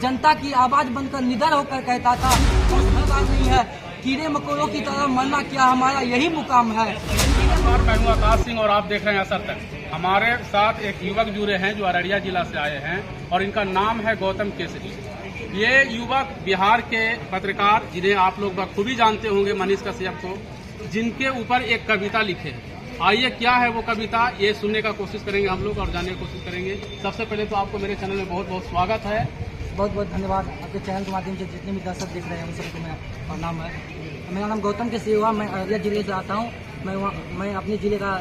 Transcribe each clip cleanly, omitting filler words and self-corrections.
जनता की आवाज बनकर निडर होकर कहता था नहीं है, कीड़े मकोड़ों की तरह मरना क्या हमारा यही मुकाम है। नमस्कार, मैं हूं आकाश सिंह और आप देख रहे हैं असर तक। हमारे साथ एक युवक जुड़े हैं जो अररिया जिला से आए हैं और इनका नाम है गौतम केसरी। ये युवक बिहार के पत्रकार, जिन्हें आप लोग बखूबी जानते होंगे, मनीष कश्यप को, जिनके ऊपर एक कविता लिखे हैं। आइए क्या है वो कविता, ये सुनने का कोशिश करेंगे हम लोग और जानने की कोशिश करेंगे। सबसे पहले तो आपको मेरे चैनल में बहुत बहुत स्वागत है। बहुत बहुत धन्यवाद। आपके चैनल के माध्यम से जितने भी दर्शक देख रहे हैं उन सबको मैं प्रणाम है। मेरा नाम गौतम केसरी हुआ, मैं अररिया जिले से आता हूँ। मैं अपने जिले का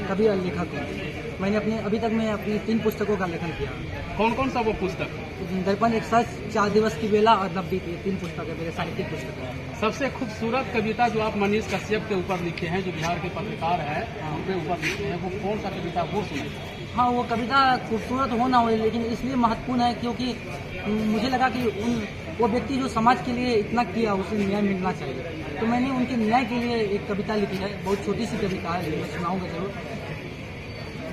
कवि और लेखक हूँ। मैंने अभी तक मैं अपनी 3 पुस्तकों का लेखन किया। कौन कौन सा वो पुस्तक? दर्पण, एक सच, 4 दिवस की बेला और नवदीप, ये 3 पुस्तकें मेरे साहित्यिक पुस्तक है। सबसे खूबसूरत कविता जो आप मनीष कश्यप के ऊपर लिखे हैं, जो बिहार के पत्रकार है, उनके ऊपर लिखे हैं, वो कौन सा कविता, वो सुने। हाँ, वो कविता खूबसूरत हो ना हो, लेकिन इसलिए महत्वपूर्ण है क्योंकि मुझे लगा कि वो व्यक्ति जो समाज के लिए इतना किया, उसे न्याय मिलना चाहिए। तो मैंने उनके न्याय के लिए एक कविता लिखी है। बहुत छोटी सी कविता है, लेकिन मैं सुनाऊंगा जरूर।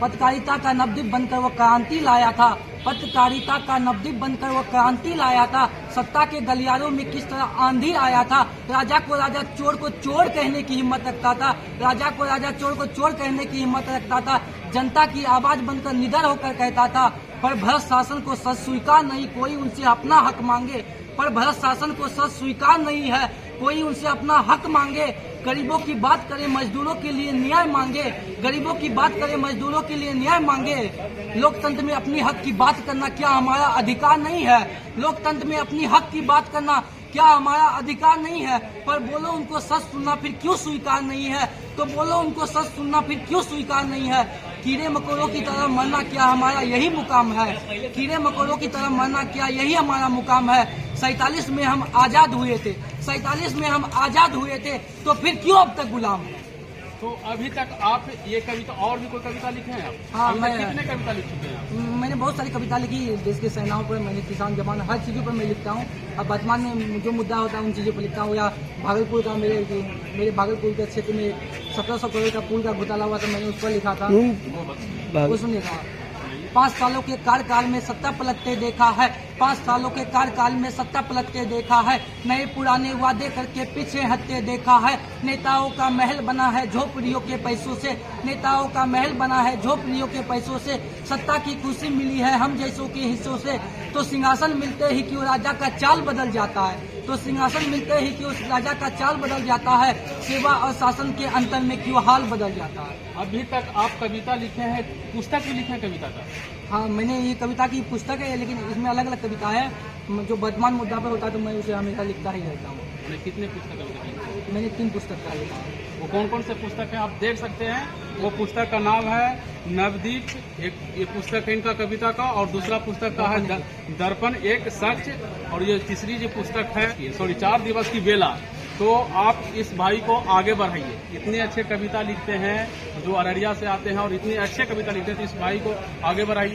पत्रकारिता का नवदीप बनकर वो क्रांति लाया था, पत्रकारिता का नवदीप बनकर वो क्रांति लाया था। सत्ता के गलियारों में किस तरह आंधी आया था। राजा को राजा, चोर को चोर कहने की हिम्मत रखता था। राजा को राजा, चोर को चोर कहने की हिम्मत रखता था। जनता की आवाज बनकर निडर होकर कहता था। पर भ्रष्ट शासन को सच स्वीकार नहीं, कोई उनसे अपना हक मांगे। पर भ्रष्ट शासन को सच स्वीकार नहीं है, कोई उनसे अपना हक मांगे। गरीबों की बात करें, मजदूरों के लिए न्याय मांगे। गरीबों की बात करें, मजदूरों के लिए न्याय मांगे। लोकतंत्र में अपनी हक की बात करना क्या हमारा अधिकार नहीं है। लोकतंत्र में अपनी हक की बात करना क्या हमारा अधिकार नहीं है। पर बोलो उनको सच सुनना फिर क्यों स्वीकार नहीं है। तो बोलो उनको सच सुनना फिर क्यों स्वीकार नहीं है। कीड़े मकोड़ों की तरह मरना क्या हमारा यही मुकाम है। कीड़े मकोड़ों की तरह मरना क्या यही हमारा मुकाम है। 47 में हम आजाद हुए थे, 47 में हम आजाद हुए थे, तो फिर क्यों अब तक गुलाम है। तो अभी तक आप ये कविता और भी कोई कविता लिखे हैं आप? हाँ, मैं कितने कविता लिख चुके हैं आप? मैंने बहुत सारी कविता लिखी, देश के सेनाओं पर, मैंने किसान जवान, हर चीज़ों पर मैं लिखता हूँ। अब वर्तमान में जो मुद्दा होता है उन चीज़ों पर लिखता हूँ। या भागलपुर का, मेरे भागलपुर के क्षेत्र में 1700 करोड़ का पुल का घोटाला हुआ था, मैंने उस पर लिखा था। वो सुनिए, 5 सालों के कार्यकाल में सत्ता पलटते देखा है। 5 सालों के कार्यकाल में सत्ता पलटते देखा है। नए पुराने वादे करके पीछे हटते देखा है। नेताओं का महल बना है झोपड़ियों के पैसों से। नेताओं का महल बना है झोपड़ियों के पैसों से। सत्ता की खुशी मिली है हम जैसों के हिस्सों से। तो सिंहासन मिलते ही क्यों राजा का चाल बदल जाता है। तो सिंहासन मिलते ही क्यों राजा का चाल बदल जाता है। सेवा और शासन के अंतर में क्यों हाल बदल जाता है। अभी तक आप कविता लिखे हैं, पुस्तक भी लिखे हैं कविता का? हाँ, मैंने ये कविता की पुस्तक है, लेकिन इसमें अलग अलग कविता है। जो वर्तमान मुद्दा पर होता है तो मैं उसे हमेशा लिखता ही रहता हूँ। कितने पुस्तक लिखे? मैंने 3 पुस्तक का लिखा है। वो कौन कौन से पुस्तक हैं आप देख सकते हैं। वो पुस्तक का नाम है नवदीप, ये पुस्तक है इनका कविता का, और दूसरा पुस्तक का है दर्पण, एक सच, और ये तीसरी जो पुस्तक है 4 दिवस की बेला। तो आप इस भाई को आगे बढ़ाइए। इतने अच्छे कविता लिखते हैं, जो अररिया से आते हैं और इतने अच्छे कविता लिखते हैं, तो इस भाई को आगे बढ़ाइए।